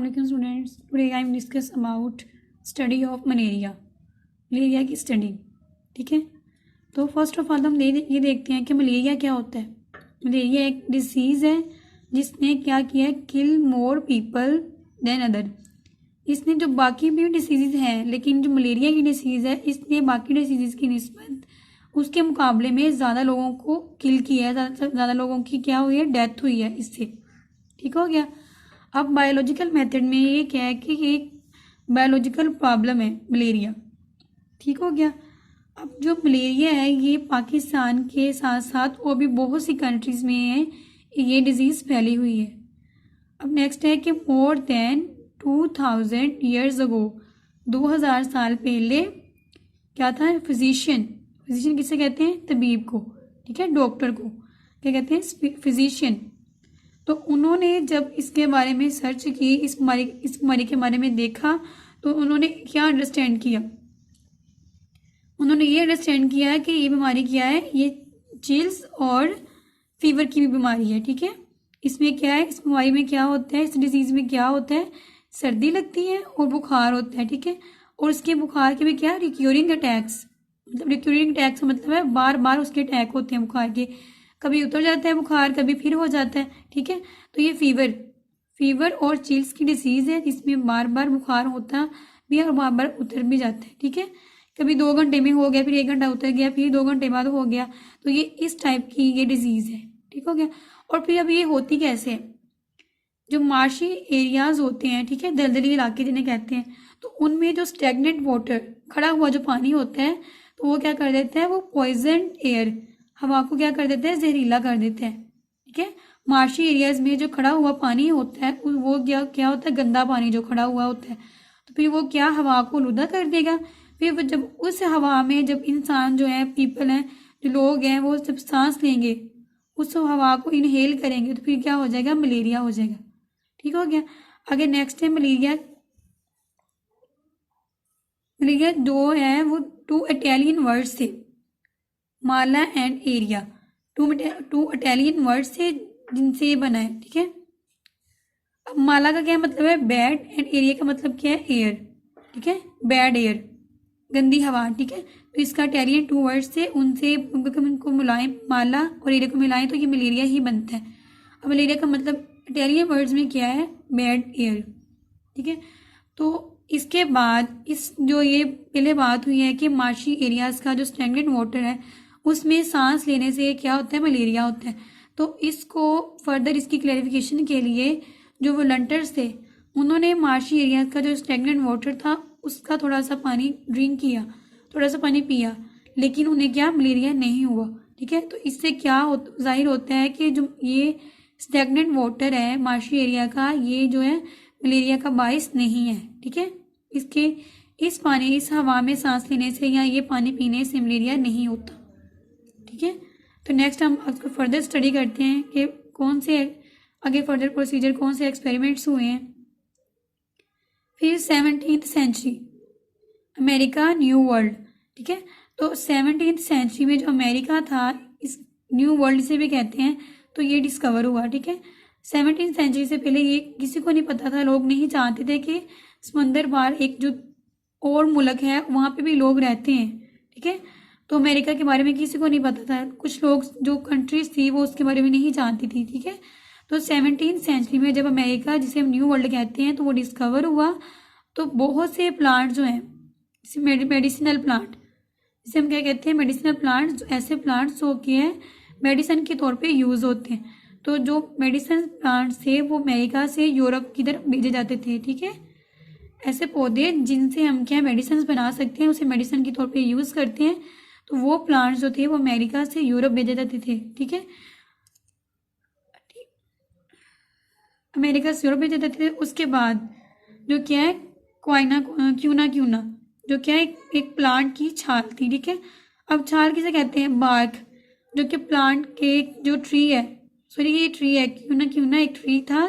Assalamualaikum students. Today I am discuss about study of malaria की study. ठीक है, तो फर्स्ट ऑफ ऑल हम ये देखते हैं कि मलेरिया क्या होता है. मलेरिया एक डिसीज़ है जिसने क्या किया है, किल मोर पीपल देन अदर. इसने जो बाकी भी डिसीज़ हैं, लेकिन जो मलेरिया की डिसीज़ है इसने बाकी डिसीज़ की निस्बत उसके मुकाबले में ज़्यादा लोगों को किल किया है, ज़्यादा लोगों की क्या हुई है, डेथ हुई है इससे. ठीक हो गया. अब बायोलॉजिकल मेथड में ये क्या है कि एक बायोलॉजिकल प्रॉब्लम है मलेरिया. ठीक हो गया. अब जो मलेरिया है ये पाकिस्तान के साथ साथ और भी बहुत सी कंट्रीज़ में है ये डिज़ीज़ फैली हुई है. अब नेक्स्ट है कि मोर देन 2000 ईयर्स अगो, 2000 साल पहले क्या था, फिजिशियन किसे कहते हैं, तबीब को. ठीक है, डॉक्टर को क्या कहते हैं, फिजिशियन. तो उन्होंने जब इसके बारे में सर्च की, इस बीमारी के बारे में देखा, तो उन्होंने क्या अंडरस्टैंड किया, उन्होंने ये अंडरस्टैंड किया कि ये बीमारी क्या है, ये चिल्स और फीवर की भी बीमारी है. ठीक है, इसमें क्या है, इस बीमारी में क्या होता है, इस डिजीज़ में क्या होता है, सर्दी लगती है और बुखार होता है. ठीक है, और इसके बुखार के भी क्या, रिक्यूरिंग अटैक्स, मतलब रिक्यूरिंग अटैक्स का मतलब है बार बार उसके अटैक होते हैं बुखार के, कभी उतर जाता है बुखार, कभी फिर हो जाता है. ठीक है, तो ये फीवर और चिल्स की डिसीज़ है जिसमें बार बार बुखार होता भी है और बार बार उतर भी जाता है. ठीक है, कभी 2 घंटे में हो गया, फिर 1 घंटा उतर गया, फिर 2 घंटे बाद हो गया. तो ये इस टाइप की ये डिजीज़ है. ठीक हो गया. और फिर अब ये होती कैसे है, जो मार्शी एरियाज होते हैं, ठीक है, दलदली इलाके जिन्हें कहते हैं, तो उनमें जो स्टेगनेंट वाटर, खड़ा हुआ जो पानी होता है, तो वो क्या कर देता है, वो पॉइजन एयर, हवा को क्या कर देता है, जहरीला कर देता है. ठीक है, मार्शी एरियाज में जो खड़ा हुआ पानी होता है वो क्या होता है, गंदा पानी जो खड़ा हुआ होता है, तो फिर वो क्या हवा को आलूदा कर देगा. फिर जब उस हवा में जब इंसान जो है, पीपल हैं, जो लोग हैं, वो जब सांस लेंगे, उस हवा को इनहेल करेंगे, तो फिर क्या हो जाएगा, मलेरिया हो जाएगा. ठीक हो गया. आगे नेक्स्ट है मलेरिया जो है वो 2 इटालियन वर्ड्स थे, माला एंड एरिया. 2 इटालियन वर्ड्स थे जिनसे ये बना है. ठीक है, अब माला का क्या मतलब है, बैड, एंड एरिया का मतलब क्या है, एयर. ठीक है, बैड एयर, गंदी हवा. ठीक है, तो इसका इटालियन 2 वर्ड्स थे, उनसे उनको मिलाएं, माला और एरिया को मिलाएं तो ये मलेरिया ही बनता है. अब मलेरिया का मतलब इटालियन वर्ड्स में क्या है, बैड एयर. ठीक है, तो इसके बाद ये पहले बात हुई है कि मार्शी एरियाज का जो स्टैग्नेंट वाटर है उसमें सांस लेने से क्या होता है, मलेरिया होता है. तो इसको फर्दर इसकी क्लैरिफिकेशन के लिए जो वॉलंटियर्स थे उन्होंने मार्शी एरियाज का जो स्टैग्नेंट वाटर था उसका थोड़ा सा पानी ड्रिंक किया, थोड़ा सा पानी पिया, लेकिन उन्हें क्या, मलेरिया नहीं हुआ. ठीक है, तो इससे क्या जाहिर होता है कि जो ये स्टैग्नेंट वाटर है मार्शी एरिया का, ये जो है मलेरिया का बाइस नहीं है. ठीक है, इस हवा में सांस लेने से या ये पानी पीने से मलेरिया नहीं होता. ठीक है, तो नेक्स्ट हम आपको फर्दर स्टडी करते हैं कि कौन से आगे फर्दर प्रोसीजर, कौन से एक्सपेरिमेंट्स हुए हैं. फिर 17th century, America, new world. ठीक है, तो 17th सेंचुरी में जो अमेरिका था, इस न्यू वर्ल्ड से भी कहते हैं, तो ये डिस्कवर हुआ. ठीक है, 17th सेंचुरी से पहले ये किसी को नहीं पता था, लोग नहीं चाहते थे कि समंदर पार एक जो और मुल्क है वहाँ पे भी लोग रहते हैं. ठीक है, तो अमेरिका के बारे में किसी को नहीं पता था, कुछ लोग जो कंट्रीज थी वो उसके बारे में नहीं जानती थी. ठीक है, तो 17th सेंचुरी में जब अमेरिका, जिसे हम न्यू वर्ल्ड कहते हैं, तो वो डिस्कवर हुआ, तो बहुत से प्लांट जो हैं, जैसे मेडिसिनल प्लांट, जिसे हम क्या कहते हैं, मेडिसिनल प्लांट्स, ऐसे प्लांट्स हो के मेडिसिन के तौर पे यूज़ होते हैं. तो जो मेडिसिन प्लांट्स थे वो अमेरिका से यूरोप की तरफ भेजे जाते थे. ठीक है, ऐसे पौधे जिनसे हम क्या मेडिसिन बना सकते हैं, उसे मेडिसिन के तौर पे यूज़ करते हैं, तो वो प्लांट्स जो थे वो अमेरिका से यूरोप भेजे जाते थे. ठीक है, अमेरिका से यूरोप भेजे जाते थे. उसके बाद जो क्या है, क्यूना जो क्या है, एक प्लांट की छाल थी. ठीक है, अब छाल किसे कहते हैं, बार्क, जो कि प्लांट के जो ट्री है, सॉरी ये ट्री है, क्यूना एक ट्री था,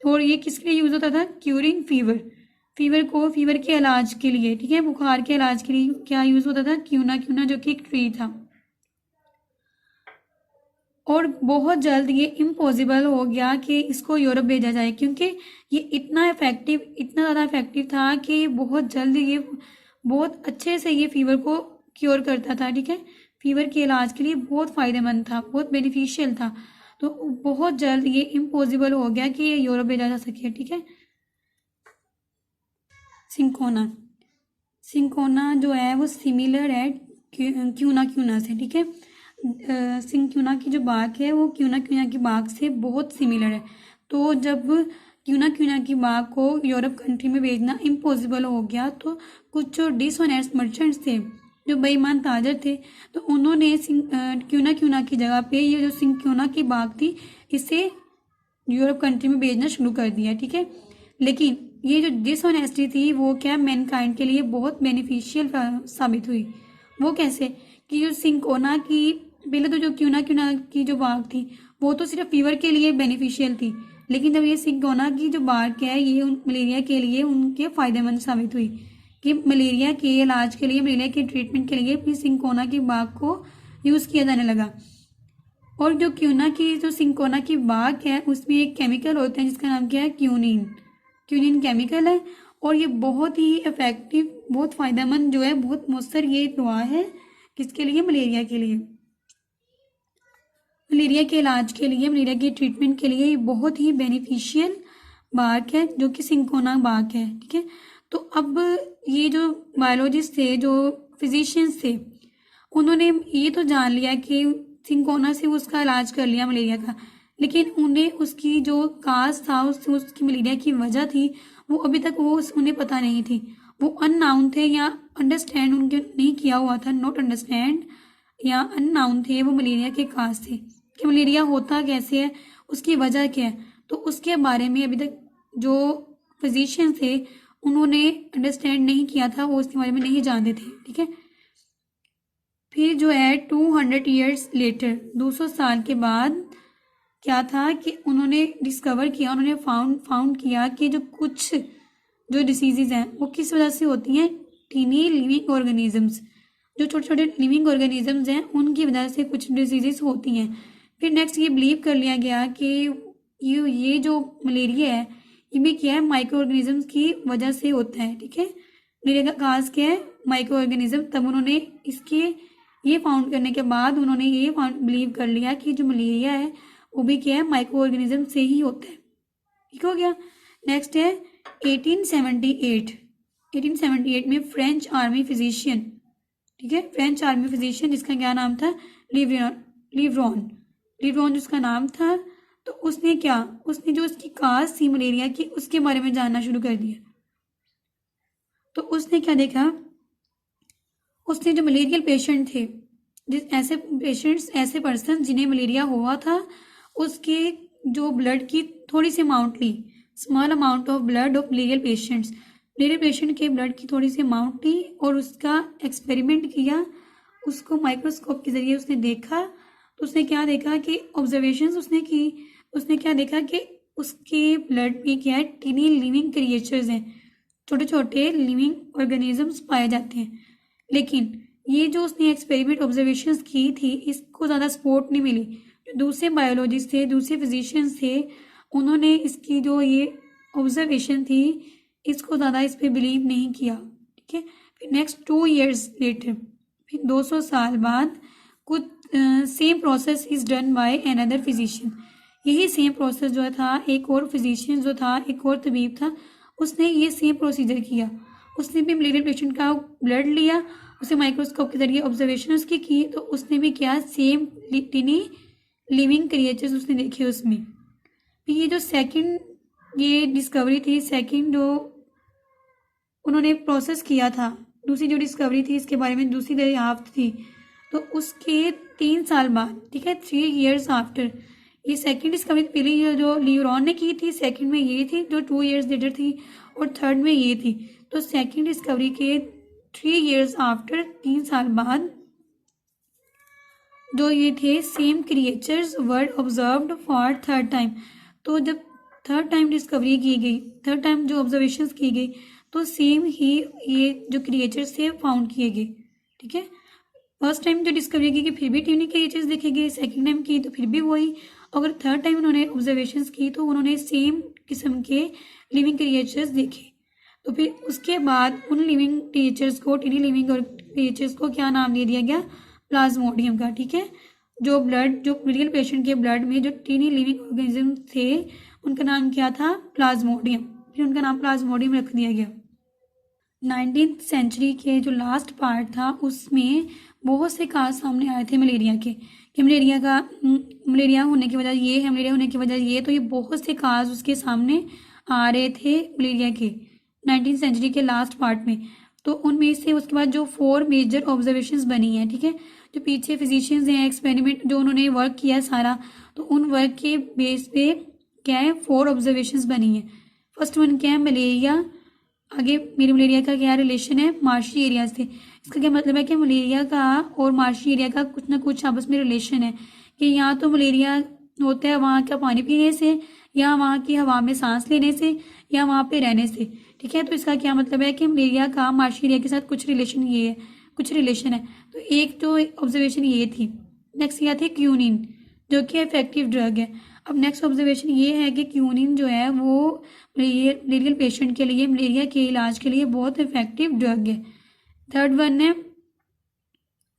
और ये किसके लिए यूज़ होता था, क्यूरिंग फीवर के इलाज के लिए. ठीक है, बुखार के इलाज के लिए क्या यूज़ होता था, क्यूना जो कि एक ट्री था. और बहुत जल्द ये इम्पॉसिबल हो गया कि इसको यूरोप भेजा जाए, क्योंकि ये इतना ज़्यादा इफेक्टिव था कि बहुत जल्द ये बहुत अच्छे से ये फीवर को क्योर करता था। ठीक है, फीवर के इलाज के लिए बहुत फ़ायदेमंद था, बहुत बेनिफिशियल था। तो बहुत जल्द ये इम्पॉसिबल हो गया कि ये यूरोप भेजा जा सके। ठीक है, सिंकोना जो है वो सिमिलर है क्यूना से। ठीक है, सिंक्यूना की जो बाग है वो क्यूना की बाग से बहुत सिमिलर है। तो जब क्यूना की बाग को यूरोप कंट्री में भेजना इम्पॉसिबल हो गया, तो कुछ जो डिसऑनेस्ट मर्चेंट्स थे, जो बेईमान ताजर थे, तो उन्होंने क्यूना की जगह पे ये जो सिंक्यूना की बाग थी इसे यूरोप कंट्री में भेजना शुरू कर दिया। ठीक है, लेकिन ये जो डिसऑनेस्टी थी वो क्या मैनकाइंड के लिए बहुत बेनिफिशियल साबित हुई। वो कैसे कि जो सिंकोना की पहले तो जो क्यूना की जो बाग थी वो तो सिर्फ फीवर के लिए बेनिफिशियल थी, लेकिन जब ये सिंकोना की जो बाग है ये मलेरिया के लिए उनके फायदेमंद साबित हुई कि मलेरिया के इलाज के लिए, मलेरिया के ट्रीटमेंट के लिए भी सिंकोना की बाग को यूज़ किया जाने लगा। और जो जो सिंकोना की बाग है उसमें एक केमिकल होता है जिसका नाम क्या है, क्यूनिन केमिकल है। और ये बहुत ही इफेक्टिव, बहुत फ़ायदेमंद जो है, बहुत मौसर ये दवा है किसके लिए, मलेरिया के लिए, मलेरिया के इलाज के लिए, मलेरिया के ट्रीटमेंट के लिए ये बहुत ही बेनिफिशियल बाग है जो कि सिंकोना बाग है। ठीक है, तो अब ये जो बायोलॉजिस्ट थे, जो फिजिशियंस थे, उन्होंने ये तो जान लिया कि सिंकोना से उसका इलाज कर लिया मलेरिया का, लेकिन उन्हें उसकी जो काज था, उसकी मलेरिया की वजह थी, वो अभी तक वो उन्हें पता नहीं थी। वो अननाउन थे या अंडरस्टैंड उनके नहीं किया हुआ था, नॉट अंडरस्टैंड या अननाउन थे वो मलेरिया के काज थे कि मलेरिया होता कैसे है, उसकी वजह क्या है। तो उसके बारे में अभी तक जो फिजिशियन थे उन्होंने अंडरस्टैंड नहीं किया था, वो उसके बारे में नहीं जानते थे। ठीक है, फिर जो है 200 ईयर्स लेटर, 200 साल के बाद क्या था कि उन्होंने डिस्कवर किया, उन्होंने फाउंड किया कि जो कुछ जो डिसीजेज हैं वो किस वजह से होती हैं, टीनी लिविंग ऑर्गेनिजम्स, जो छोटे छोटे लिविंग ऑर्गेनिजम्स हैं उनकी वजह से कुछ डिसीजेज होती हैं। फिर नेक्स्ट ये बिलीव कर लिया गया कि ये जो मलेरिया है ये भी क्या है, माइक्रो ऑर्गेनिजम्स की वजह से होता है। ठीक है, मलेरिया का काज क्या है, माइक्रो ऑर्गेनिज्म। तब उन्होंने इसके ये फाउंड करने के बाद उन्होंने ये बिलीव कर लिया कि जो मलेरिया है वो भी क्या है, माइक्रो ऑर्गेनिज्म से ही होता है। ठीक हो गया। नेक्स्ट है 1878 में फ्रेंच आर्मी फिजिशियन, ठीक है, फ्रेंच आर्मी फिजिशियन जिसका क्या नाम था, लिवरॉन जिसका नाम था। तो उसने जो उसकी काज थी मलेरिया की उसके बारे में जानना शुरू कर दिया। तो उसने क्या देखा, उसने जो मलेरियल पेशेंट थे, ऐसे पर्सन जिन्हें मलेरिया हुआ था, उसके जो ब्लड की थोड़ी सी अमाउंट ली, small amount of blood of malarial patient के ब्लड की थोड़ी सी अमाउंट ली और उसका एक्सपेरिमेंट किया, उसको माइक्रोस्कोप के जरिए उसने देखा। तो उसने क्या देखा कि ऑब्जर्वेशंस उसने की, उसने क्या देखा कि उसके ब्लड में क्या है, टीनी लिविंग क्रिएचर्स हैं, छोटे छोटे लिविंग ऑर्गेनिजम्स पाए जाते हैं। लेकिन ये जो उसने एक्सपेरिमेंट ऑब्जर्वेशंस की थी इसको ज़्यादा सपोर्ट नहीं मिली। जो दूसरे बायोलॉजिस्ट थे, दूसरे फिजिशियंस थे, उन्होंने इसकी जो ये ऑब्जर्वेशन थी इसको ज़्यादा इस पर बिलीव नहीं किया। ठीक है, फिर नेक्स्ट 2 ईयर्स लेटर, फिर 200 साल बाद कुछ same process is done by another physician. यही सेम प्रोसेस जो था, एक और फिजिशियन जो था, एक और तबीब था, उसने ये सेम प्रोसीजर किया। उसने भी मलेरियल पेशेंट का ब्लड लिया, उसे माइक्रोस्कोप के जरिए ऑब्जर्वेशन उसकी की, तो उसने भी क्या, सेम टिनी लिविंग क्रिएचर्स उसने देखे उसमें। फिर ये जो सेकंड ये डिस्कवरी थी, सेकंड जो उन्होंने प्रोसेस किया था, दूसरी जो डिस्कवरी थी इसके बारे में, दूसरी दरियाफ्त थी, तो उसके 3 साल बाद, ठीक है, 3 ईयर्स आफ्टर, ये सेकंड डिस्कवरी पहले जो लिवरॉन ने की थी, सेकंड में ये थी जो 2 ईयर्स लेटर थी, और थर्ड में ये थी। तो सेकंड डिस्कवरी के 3 ईयर्स आफ्टर, 3 साल बाद जो ये थे, same creatures were observed for third time. तो जब थर्ड टाइम डिस्कवरी की गई, थर्ड टाइम जो ऑब्जर्वेशंस की गई, तो सेम ही ये जो क्रिएचर्स थे फाउंड किए गए। ठीक है, फर्स्ट टाइम जो डिस्कवरी की कि फिर भी टीनी की ये चीज़ देखी गई, सेकेंड टाइम की तो फिर भी वही, अगर थर्ड टाइम उन्होंने ऑब्जर्वेशंस की तो उन्होंने सेम किस्म के लिविंग क्रिएचर्स देखे। तो फिर उसके बाद उन लिविंग क्रिएचर्स को, टीनी लिविंग क्रिएचर्स को क्या नाम दे दिया गया? प्लाज्मोडियम का। ठीक है, जो रियल पेशेंट के ब्लड में जो टीनी लिविंग ऑर्गेनिज्म थे उनका नाम क्या था? प्लाज्मोडियम। फिर उनका नाम प्लाज्मोडियम रख दिया गया। 19th सेंचुरी के जो लास्ट पार्ट था उसमें बहुत से काज सामने आए थे मलेरिया के, कि मलेरिया होने की वजह ये है, मलेरिया होने की वजह ये, तो ये बहुत से काज उसके सामने आ रहे थे मलेरिया के 19th सेंचुरी के लास्ट पार्ट में। तो उनमें से उसके बाद जो 4 मेजर ऑब्जर्वेशंस बनी हैं, ठीक है, जो पीछे फिजिशियंस हैं, एक्सपेरिमेंट जो उन्होंने वर्क किया सारा, तो उन वर्क के बेस पे क्या है 4 ऑब्जर्वेशंस बनी हैं। फर्स्ट वन क्या है? मलेरिया। आगे मेरे मलेरिया का क्या रिलेशन है? मार्शी एरिया से। इसका क्या मतलब है कि मलेरिया का और मार्शी एरिया का कुछ ना कुछ आपस में रिलेशन है, कि यहाँ तो मलेरिया होता है वहाँ का पानी पीने से, या वहाँ की हवा में सांस लेने से, या वहाँ पे रहने से। ठीक है, तो इसका क्या मतलब है कि मलेरिया का मार्शी एरिया के साथ कुछ रिलेशन है। तो एक तो ऑब्जर्वेशन ये थी। नेक्स्ट क्या थी? क्यूनिन, जो कि इफेक्टिव ड्रग है। अब नेक्स्ट ऑब्जर्वेशन ये है कि क्यूनिन जो है वो मलेरियल पेशेंट के लिए, मलेरिया के इलाज के लिए बहुत इफेक्टिव ड्रग है। थर्ड वन है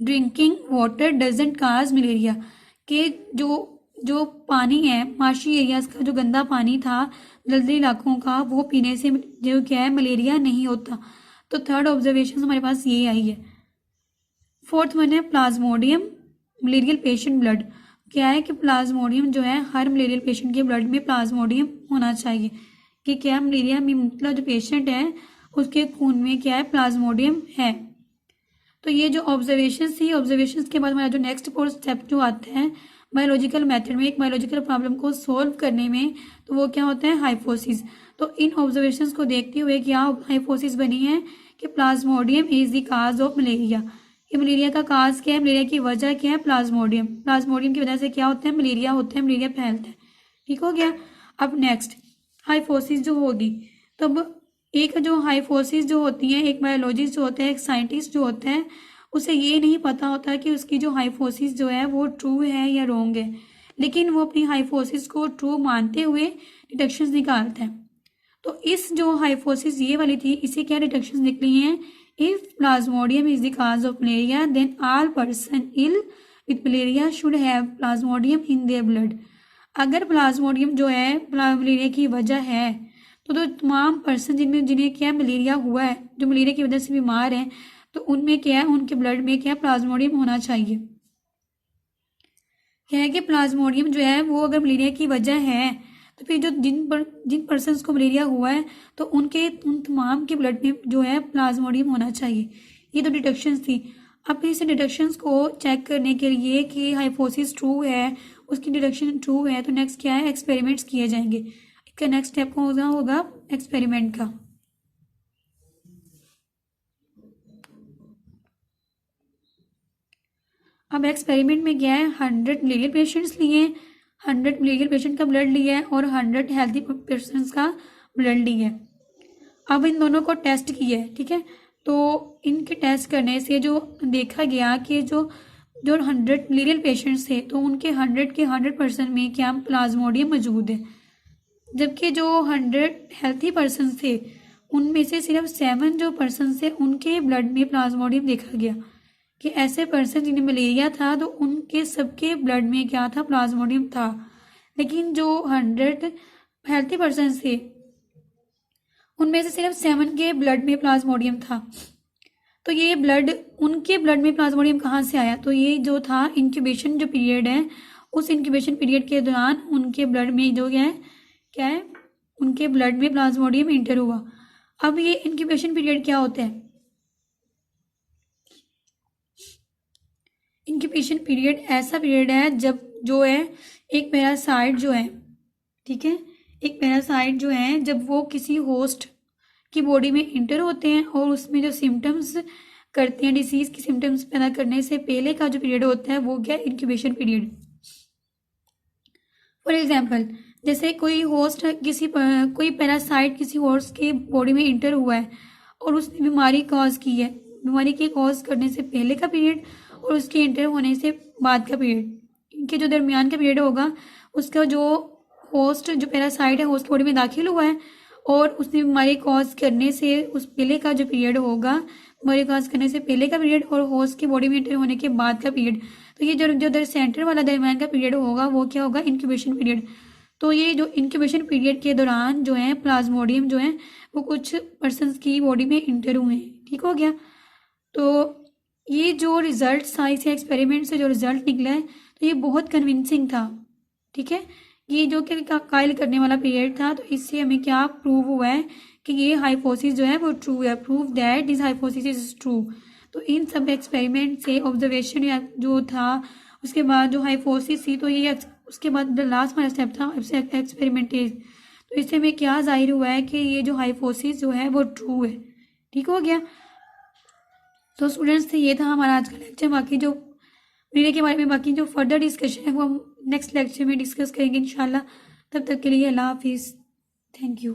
drinking water doesn't cause malaria, के जो पानी है मार्शी एरियाज का, जो गंदा पानी था दलदली इलाकों का, वो पीने से जो क्या है मलेरिया नहीं होता। तो थर्ड ऑब्जर्वेशन हमारे पास ये आई है। फोर्थ वन है प्लाज्मोडियम मलेरियल पेशेंट ब्लड। क्या है कि प्लाज्मोडियम जो है हर मलेरियल पेशेंट के ब्लड में प्लाज्मोडियम होना चाहिए, कि क्या मलेरिया में मतलब जो पेशेंट है उसके खून में क्या है? प्लाज्मोडियम है। तो ये जो ऑब्जर्वेशन थी, ऑब्जर्वेशन के बाद हमारा जो नेक्स्ट 4 स्टेप जो आता है बायोलॉजिकल मेथड में, एक बायोलॉजिकल प्रॉब्लम को सोल्व करने में, तो वो क्या होता है? हाइपोथेसिस। तो इन ऑब्जर्वेशंस को देखते हुए क्या हाइपोथेसिस बनी है कि Plasmodium is the cause of malaria. ये मलेरिया का काज क्या है? मलेरिया की वजह क्या है? प्लाज्मोडियम। प्लाज्मोडियम की वजह से क्या होता है? मलेरिया होता है, मलेरिया फैलता है। ठीक हो गया। अब नेक्स्ट हाइपोथेसिस जो होगी, तब एक जो हाइपोथेसिस जो होती है, एक बायोलॉजिस्ट जो होता है, एक साइंटिस्ट जो होता है, उसे ये नहीं पता होता कि उसकी जो हाइपोथेसिस जो है वो ट्रू है या रॉन्ग है, लेकिन वो अपनी हाइपोथेसिस को ट्रू मानते हुए डिडक्शंस निकालता है। तो इस जो हाइपोथेसिस ये वाली थी, इसे क्या डिडक्शंस निकली हैं? If plasmodium is the cause of malaria then all person ill with malaria should have plasmodium in their blood. अगर प्लाज्मोडियम जो है मलेरिया की वजह है, तो तमाम पर्सन जिन्हें क्या मलेरिया हुआ है, जो मलेरिया की वजह से बीमार हैं, तो उनमें क्या है? उनके ब्लड में क्या प्लाज्मोडियम होना चाहिए। क्या है कि प्लाज्मोडियम जो है वो अगर मलेरिया की वजह है, तो फिर जो जिन पर्सन्स को मलेरिया हुआ है, तो उन तमाम के ब्लड में जो है प्लाज्मोडियम होना चाहिए। ये तो डिडक्शंस थी। अब इस डिडक्शंस को चेक करने के लिए कि हाइपोथेसिस ट्रू है, उसकी डिडक्शन ट्रू है, तो नेक्स्ट क्या है? एक्सपेरिमेंट्स किए जाएंगे। इसका नेक्स्ट स्टेप होगा एक्सपेरिमेंट का। अब एक्सपेरिमेंट में क्या है? 100 मलेरियल पेशेंट्स लिए, 100 मलेरियल पेशेंट का ब्लड लिया है और 100 हेल्थी पर्सनस का ब्लड लिया है। अब इन दोनों को टेस्ट किया है। ठीक है, तो इनके टेस्ट करने से जो देखा गया कि जो 100 मलेरियल पेशेंट्स थे, तो उनके 100 के 100% में क्या प्लाज्मोडियम मौजूद है, जबकि जो 100 हेल्थी पर्सन थे उनमें से सिर्फ 7 जो पर्सन थे उनके ब्लड में प्लाज्मोडियम देखा गया, कि ऐसे पर्सन जिन्हें मलेरिया था तो उनके सबके ब्लड में क्या था? प्लाज्मोडियम था। लेकिन जो 100 हेल्थी पर्सन थे उनमें से सिर्फ 7 के ब्लड में प्लाज्मोडियम था। तो ये उनके ब्लड में प्लाज्मोडियम कहाँ से आया? तो ये जो था इंक्यूबेशन जो पीरियड है, उस इंक्यूबेशन पीरियड के दौरान उनके ब्लड में जो क्या है उनके ब्लड में प्लाज्मोडियम इंटर हुआ। अब ये इंक्यूबेशन पीरियड क्या होता है? इंक्यूबेशन पीरियड ऐसा पीरियड है जब जो है एक पैरासाइट जो है, ठीक है, एक पैरासाइट जो है जब वो किसी होस्ट की बॉडी में इंटर होते हैं और उसमें जो सिम्टम्स करते हैं, डिसीज की सिम्टम्स पैदा करने से पहले का जो पीरियड होता है वो क्या? Incubation period. फॉर एग्जाम्पल, जैसे कोई पैरासाइट किसी होस्ट के बॉडी में इंटर हुआ है और उसने बीमारी कॉज की है, बीमारी के कॉज करने से पहले का पीरियड और उसके इंटर होने से बाद का पीरियड, इनके जो दरमियान का पीरियड होगा उसका जो होस्ट जो पैरासाइट है होस्ट बॉडी में दाखिल हुआ है और उसने बीमारी कॉज करने से उस पहले का जो पीरियड होगा, बीमारी कॉज करने से पहले का पीरियड और होस्ट की बॉडी में एंटर होने के बाद का पीरियड, तो ये जो सेंटर वाला दरमियान का पीरियड होगा वो क्या होगा, इंक्यूबेशन पीरियड। तो ये जो इंक्यूबेशन पीरियड के दौरान जो है प्लाज्मोडियम जो है वो कुछ पर्सनस की बॉडी में इंटर हुए हैं। ठीक हो गया। तो ये जो रिजल्ट था, इसे एक्सपेरिमेंट से जो रिजल्ट निकला है तो ये बहुत कन्विंसिंग था। ठीक है, ये जो कि कायल करने वाला पीरियड था, तो इससे हमें क्या प्रूव हुआ है कि ये हाइपोथेसिस जो है वो ट्रू है। Prove that this hypothesis is true. तो इन सब एक्सपेरिमेंट से ऑब्जर्वेशन या जो था उसके बाद जो हाइपोथेसिस थी, तो ये उसके बाद लास्ट वाला स्टेप था एक्सपेरिमेंटेज। तो इससे हमें क्या जाहिर हुआ है कि ये जो हाइपोथेसिस जो है वो ट्रू है। ठीक हो गया। तो स्टूडेंट्स से ये था हमारा आज का लेक्चर। बाकी जो मीडिया के बारे में बाकी जो फर्दर डिस्कशन है वो हम नेक्स्ट लेक्चर में डिस्कस करेंगे इंशाल्लाह। तब तक के लिए अल्लाह हाफिज़। Thank you.